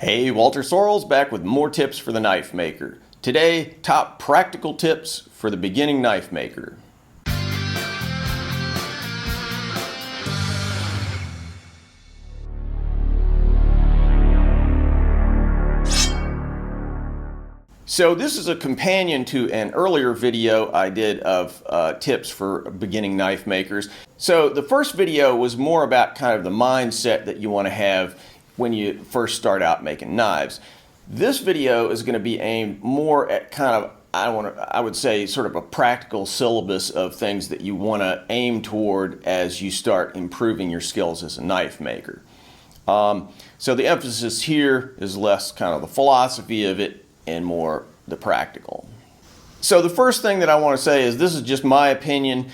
Hey, Walter Sorrells back with more tips for the knife maker. Today, top practical tips for the beginning knife maker. So this is a companion to an earlier video I did of tips for beginning knife makers. So the first video was more about kind of the mindset that you want to have when you first start out making knives. This video is going to be aimed more at kind of, I would say, sort of a practical syllabus of things that you want to aim toward as you start improving your skills as a knife maker. So the emphasis here is less kind of the philosophy of it and more the practical. So the first thing that I want to say is this is just my opinion.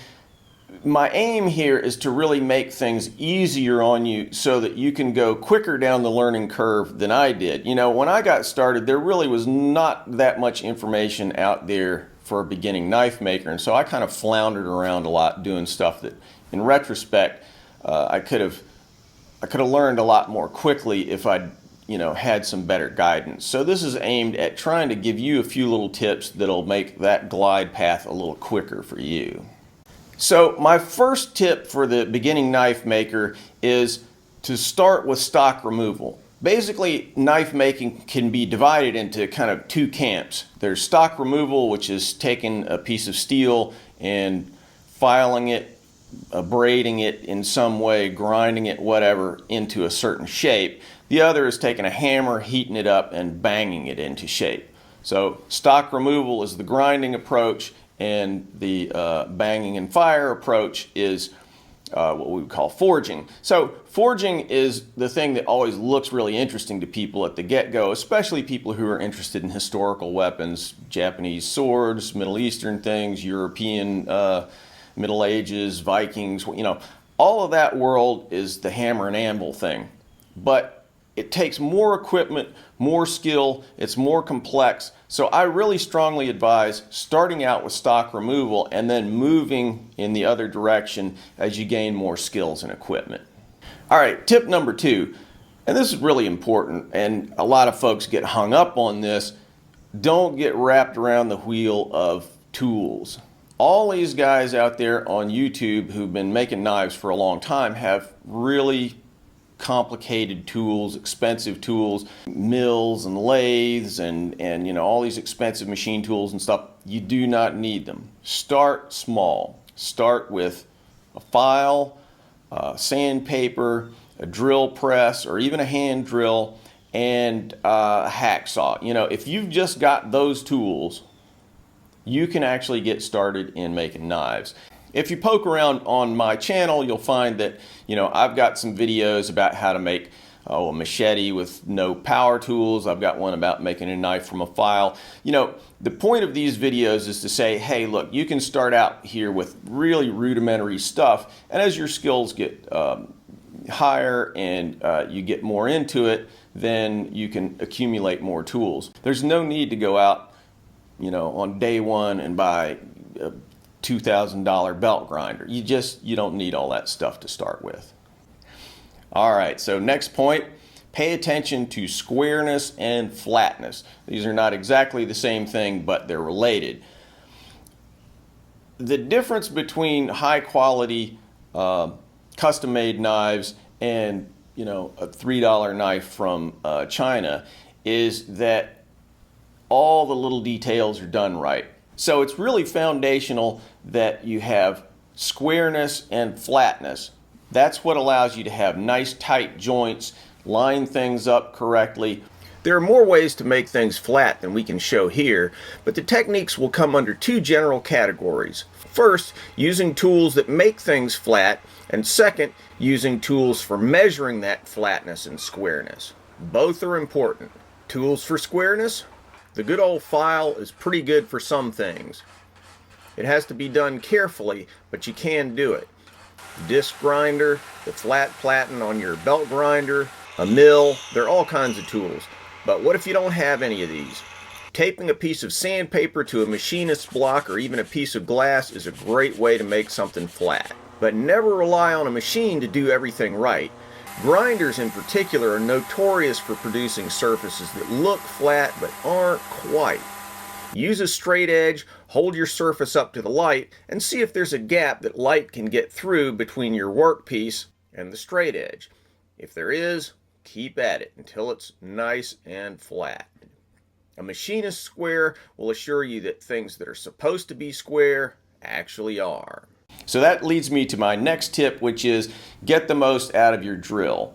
My aim here is to really make things easier on you so that you can go quicker down the learning curve than I did. You know, when I got started, there really was not that much information out there for a beginning knife maker, and so I kind of floundered around a lot doing stuff that, in retrospect, I could have learned a lot more quickly if I'd had some better guidance. So this is aimed at trying to give you a few little tips that'll make that glide path a little quicker for you. So my first tip for the beginning knife maker is to start with stock removal. Basically, knife making can be divided into kind of two camps. There's stock removal, which is taking a piece of steel and filing it, abrading it in some way, grinding it, whatever, into a certain shape. The other is taking a hammer, heating it up, and banging it into shape. So stock removal is the grinding approach, and the banging and fire approach is what we would call forging. So forging is the thing that always looks really interesting to people at the get-go, especially people who are interested in historical weapons, Japanese swords, Middle Eastern things, European Middle Ages, Vikings, all of that world is the hammer and anvil thing. But it takes more equipment, more skill, it's more complex. So I really strongly advise starting out with stock removal and then moving in the other direction as you gain more skills and equipment. All right, tip number 2, and this is really important, and a lot of folks get hung up on this. Don't get wrapped around the wheel of tools. All these guys out there on YouTube who've been making knives for a long time have really complicated tools, expensive tools, mills and lathes and all these expensive machine tools and stuff. You do not need them. Start small. Start with a file, sandpaper, a drill press, or even a hand drill, and a hacksaw. If you've just got those tools, you can actually get started in making knives. If you poke around on my channel, you'll find that, I've got some videos about how to make a machete with no power tools. I've got one about making a knife from a file. The point of these videos is to say, hey, look, you can start out here with really rudimentary stuff, and as your skills get higher and you get more into it, then you can accumulate more tools. There's no need to go out, on day one and buy a $2,000 belt grinder. You don't need all that stuff to start with. All right, so next point, pay attention to squareness and flatness. These are not exactly the same thing, but they're related. The difference between high quality custom-made knives and a $3 knife from China is that all the little details are done right. So it's really foundational that you have squareness and flatness. That's what allows you to have nice tight joints, line things up correctly. There are more ways to make things flat than we can show here, but the techniques will come under two general categories. First, using tools that make things flat, and second, using tools for measuring that flatness and squareness. Both are important. Tools for squareness? The good old file is pretty good for some things. It has to be done carefully, but you can do it. Disc grinder, the flat platen on your belt grinder, a mill, there are all kinds of tools. But what if you don't have any of these? Taping a piece of sandpaper to a machinist's block or even a piece of glass is a great way to make something flat. But never rely on a machine to do everything right. Grinders in particular are notorious for producing surfaces that look flat but aren't quite. Use a straight edge, hold your surface up to the light, and see if there's a gap that light can get through between your workpiece and the straight edge. If there is, keep at it until it's nice and flat. A machinist square will assure you that things that are supposed to be square actually are. So that leads me to my next tip, which is get the most out of your drill.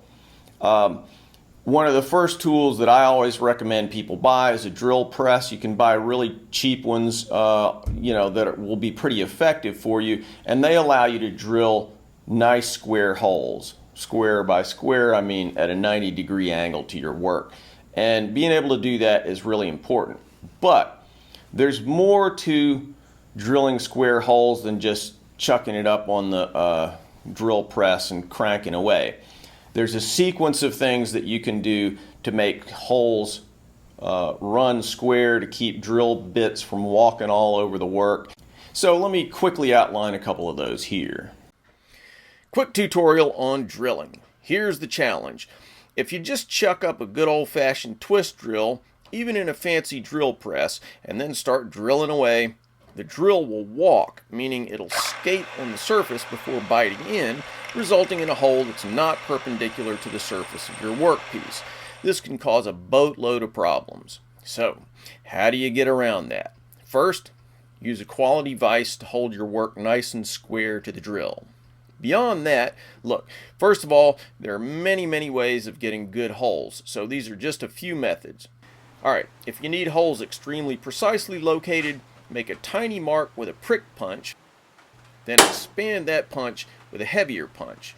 One of the first tools that I always recommend people buy is a drill press. You can buy really cheap ones, that will be pretty effective for you, and they allow you to drill nice square holes. Square by square, I mean at a 90-degree angle to your work. And being able to do that is really important. But there's more to drilling square holes than just chucking it up on the drill press and cranking away. There's a sequence of things that you can do to make holes run square, to keep drill bits from walking all over the work. So let me quickly outline a couple of those here. Quick tutorial on drilling. Here's the challenge. If you just chuck up a good old-fashioned twist drill, even in a fancy drill press, and then start drilling away, the drill will walk, meaning it'll skate on the surface before biting in, resulting in a hole that's not perpendicular to the surface of your workpiece. This can cause a boatload of problems. So, how do you get around that? First, use a quality vise to hold your work nice and square to the drill. Beyond that, look, first of all, there are many ways of getting good holes, so these are just a few methods. Alright, if you need holes extremely precisely located, make a tiny mark with a prick punch, then expand that punch with a heavier punch.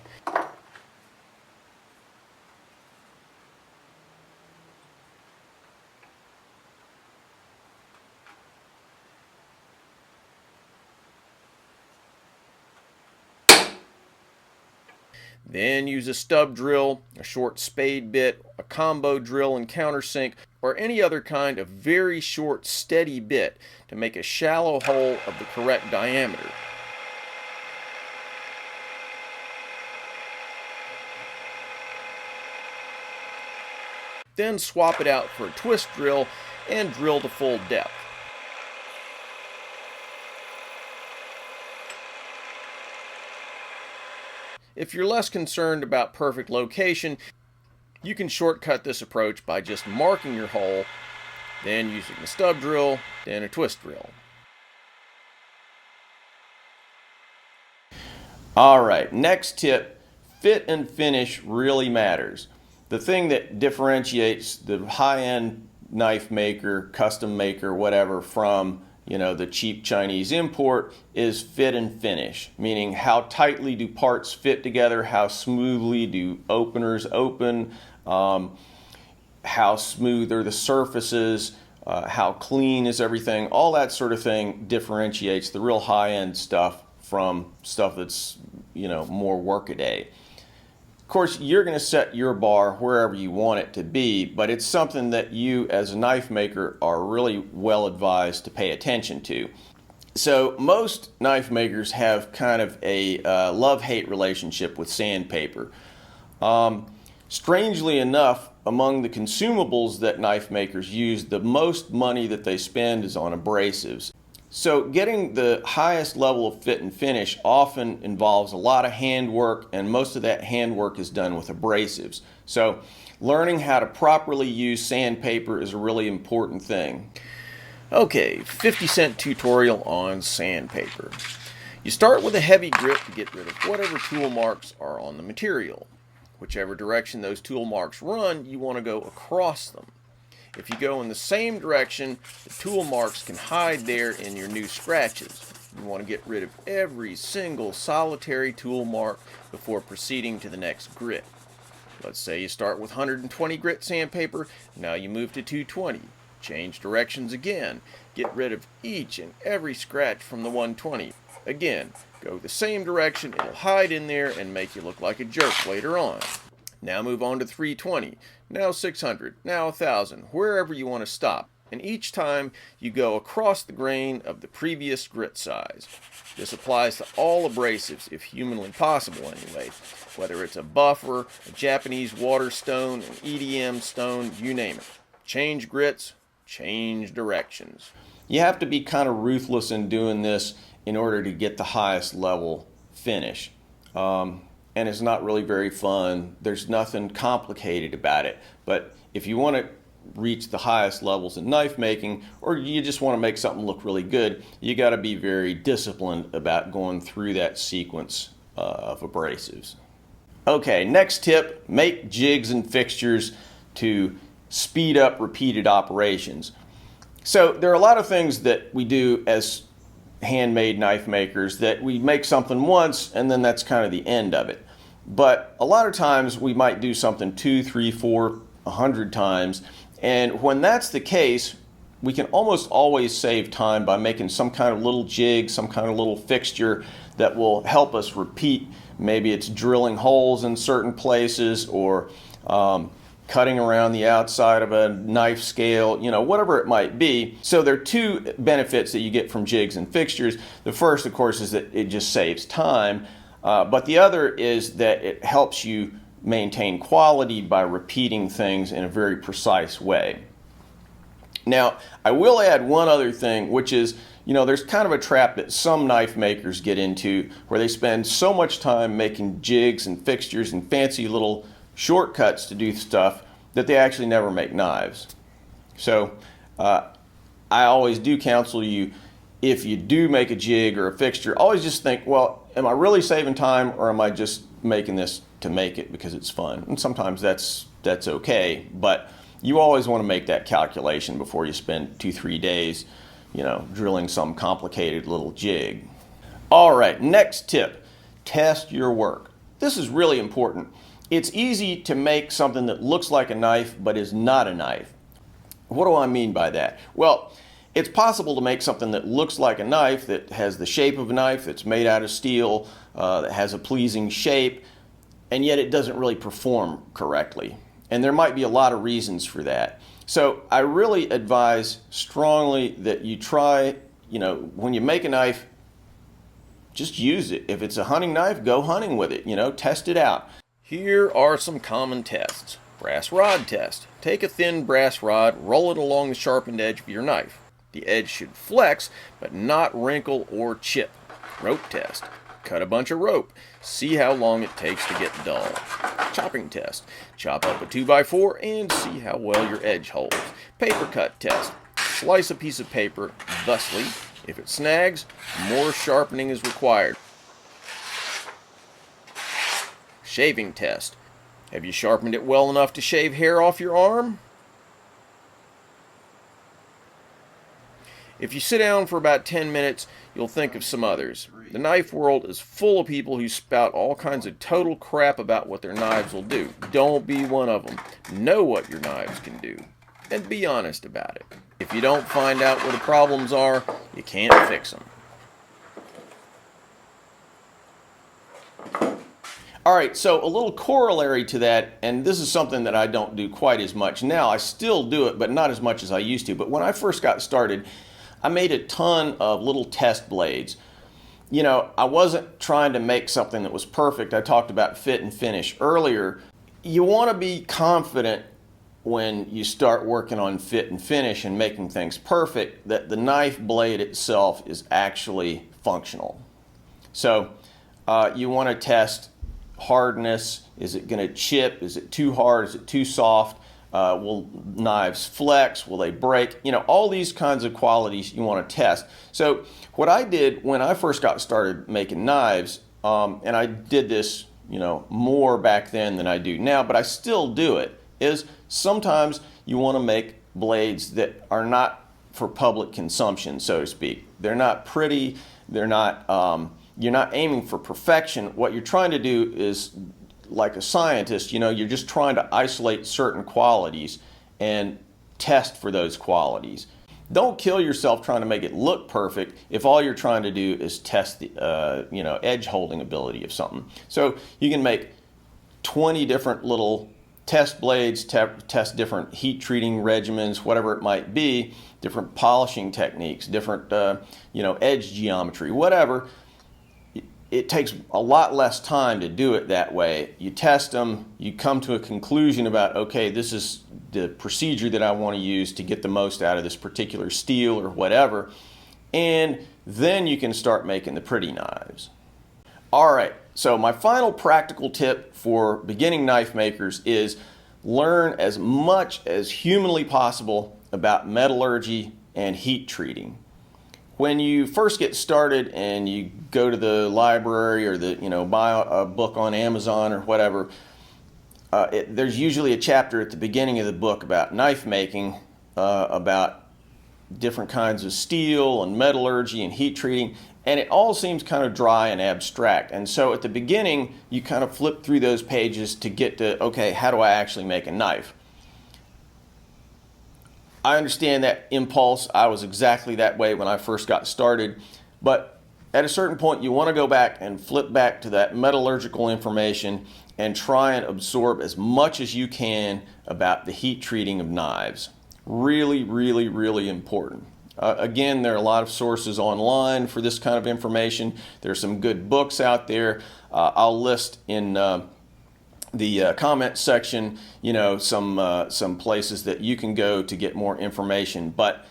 Then use a stub drill, a short spade bit, a combo drill and countersink, or any other kind of very short, steady bit to make a shallow hole of the correct diameter. Then swap it out for a twist drill and drill to full depth. If you're less concerned about perfect location, you can shortcut this approach by just marking your hole, then using a stub drill, then a twist drill. Alright, next tip, fit and finish really matters. The thing that differentiates the high-end knife maker, custom maker, whatever, from the cheap Chinese import is fit and finish, meaning how tightly do parts fit together, how smoothly do openers open, how smooth are the surfaces, how clean is everything. All that sort of thing differentiates the real high-end stuff from stuff that's more workaday. Of course, you're going to set your bar wherever you want it to be, but it's something that you as a knife maker are really well advised to pay attention to. So most knife makers have kind of a love-hate relationship with sandpaper. Strangely enough, among the consumables that knife makers use, the most money that they spend is on abrasives. So getting the highest level of fit and finish often involves a lot of handwork, and most of that handwork is done with abrasives. So learning how to properly use sandpaper is a really important thing. Okay, 50-cent tutorial on sandpaper. You start with a heavy grip to get rid of whatever tool marks are on the material. Whichever direction those tool marks run, you want to go across them. If you go in the same direction, the tool marks can hide there in your new scratches. You want to get rid of every single solitary tool mark before proceeding to the next grit. Let's say you start with 120 grit sandpaper, now you move to 220. Change directions again. Get rid of each and every scratch from the 120. Again, go the same direction, it'll hide in there and make you look like a jerk later on. Now move on to 320, now 600, now 1000, wherever you want to stop. and each time you go across the grain of the previous grit size. This applies to all abrasives, if humanly possible anyway, whether it's a buffer, a Japanese water stone, an EDM stone, you name it. Change grits, change directions. You have to be kind of ruthless in doing this in order to get the highest level finish. And it's not really very fun. There's nothing complicated about it. But if you want to reach the highest levels in knife making, or you just want to make something look really good, you got to be very disciplined about going through that sequence of abrasives. Okay, next tip, make jigs and fixtures to speed up repeated operations. So there are a lot of things that we do as handmade knife makers that we make something once and then that's kind of the end of it. But a lot of times we might do something 2, 3, 4, 100 times. And when that's the case, we can almost always save time by making some kind of little jig, some kind of little fixture that will help us repeat. Maybe it's drilling holes in certain places, or cutting around the outside of a knife scale, whatever it might be. So there are two benefits that you get from jigs and fixtures. The first, of course, is that it just saves time, but the other is that it helps you maintain quality by repeating things in a very precise way. Now, I will add one other thing, which is, there's kind of a trap that some knife makers get into where they spend so much time making jigs and fixtures and fancy little shortcuts to do stuff that they actually never make knives. So I always do counsel you, if you do make a jig or a fixture, always just think, well, am I really saving time, or am I just making this to make it because it's fun? And sometimes that's okay, but you always want to make that calculation before you spend 2-3 days, drilling some complicated little jig. All right, next tip, test your work. This is really important. It's easy to make something that looks like a knife but is not a knife. What do I mean by that? Well, it's possible to make something that looks like a knife, that has the shape of a knife, that's made out of steel, that has a pleasing shape, and yet it doesn't really perform correctly. And there might be a lot of reasons for that. So I really advise strongly that you try, when you make a knife, just use it. If it's a hunting knife, go hunting with it, test it out. Here are some common tests. Brass rod test. Take a thin brass rod, roll it along the sharpened edge of your knife. The edge should flex, but not wrinkle or chip. Rope test. Cut a bunch of rope. See how long it takes to get dull. Chopping test. Chop up a 2x4 and see how well your edge holds. Paper cut test. Slice a piece of paper thusly. If it snags, more sharpening is required. Shaving test. Have you sharpened it well enough to shave hair off your arm? If you sit down for about 10 minutes, you'll think of some others. The knife world is full of people who spout all kinds of total crap about what their knives will do. Don't be one of them. Know what your knives can do, and be honest about it. If you don't find out where the problems are, you can't fix them. All right, so a little corollary to that, and this is something that I don't do quite as much now. I still do it, but not as much as I used to. But when I first got started, I made a ton of little test blades. I wasn't trying to make something that was perfect. I talked about fit and finish earlier. You want to be confident when you start working on fit and finish and making things perfect that the knife blade itself is actually functional. So you want to test hardness. Is it going to chip? Is it too hard? Is it too soft? Will knives flex? Will they break? All these kinds of qualities you want to test. So what I did when I first got started making knives, and I did this, more back then than I do now, but I still do it, is sometimes you want to make blades that are not for public consumption, so to speak. They're not pretty. They're not, you're not aiming for perfection. What you're trying to do is, like a scientist, you're just trying to isolate certain qualities and test for those qualities. Don't kill yourself trying to make it look perfect if all you're trying to do is test the edge holding ability of something. So you can make 20 different little test blades, test different heat treating regimens, whatever it might be, different polishing techniques, different edge geometry, whatever. It takes a lot less time to do it that way. You test them, you come to a conclusion about, okay, this is the procedure that I want to use to get the most out of this particular steel or whatever, and then you can start making the pretty knives. All right, so my final practical tip for beginning knife makers is learn as much as humanly possible about metallurgy and heat treating. When you first get started and you go to the library or buy a book on Amazon or whatever, there's usually a chapter at the beginning of the book about knife making, about different kinds of steel and metallurgy and heat treating, and it all seems kind of dry and abstract. And so at the beginning, you kind of flip through those pages to get to, okay, how do I actually make a knife? I understand that impulse. I was exactly that way when I first got started. But at a certain point, you want to go back and flip back to that metallurgical information and try and absorb as much as you can about the heat treating of knives. Really, really, really important. Again, there are a lot of sources online for this kind of information. There's some good books out there. I'll list in the comment section, some places that you can go to get more information. But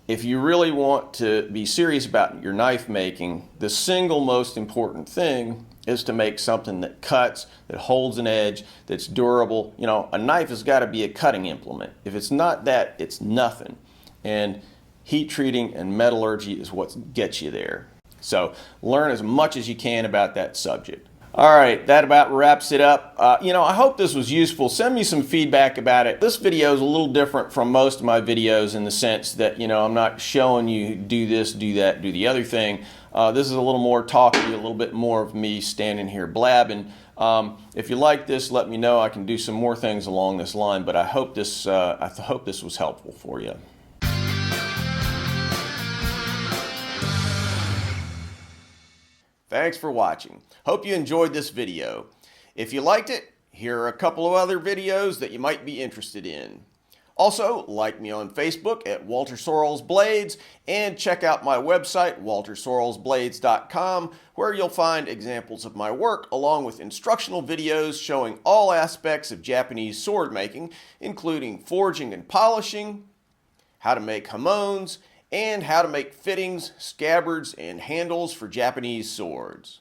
if you really want to be serious about your knife making, the single most important thing is to make something that cuts, that holds an edge, that's durable. A knife has got to be a cutting implement. If it's not that, it's nothing. And heat treating and metallurgy is what gets you there. So learn as much as you can about that subject. All right, that about wraps it up. I hope this was useful. Send me some feedback about it. This video is a little different from most of my videos in the sense that, I'm not showing you do this, do that, do the other thing. This is a little more talky, a little bit more of me standing here blabbing. If you like this, let me know. I can do some more things along this line, but I hope this was helpful for you. Thanks for watching. Hope you enjoyed this video. If you liked it, here are a couple of other videos that you might be interested in. Also, like me on Facebook at Walter Sorrells Blades, and check out my website, waltersorrellsblades.com, where you'll find examples of my work along with instructional videos showing all aspects of Japanese sword making, including forging and polishing, how to make hamones, and how to make fittings, scabbards, and handles for Japanese swords.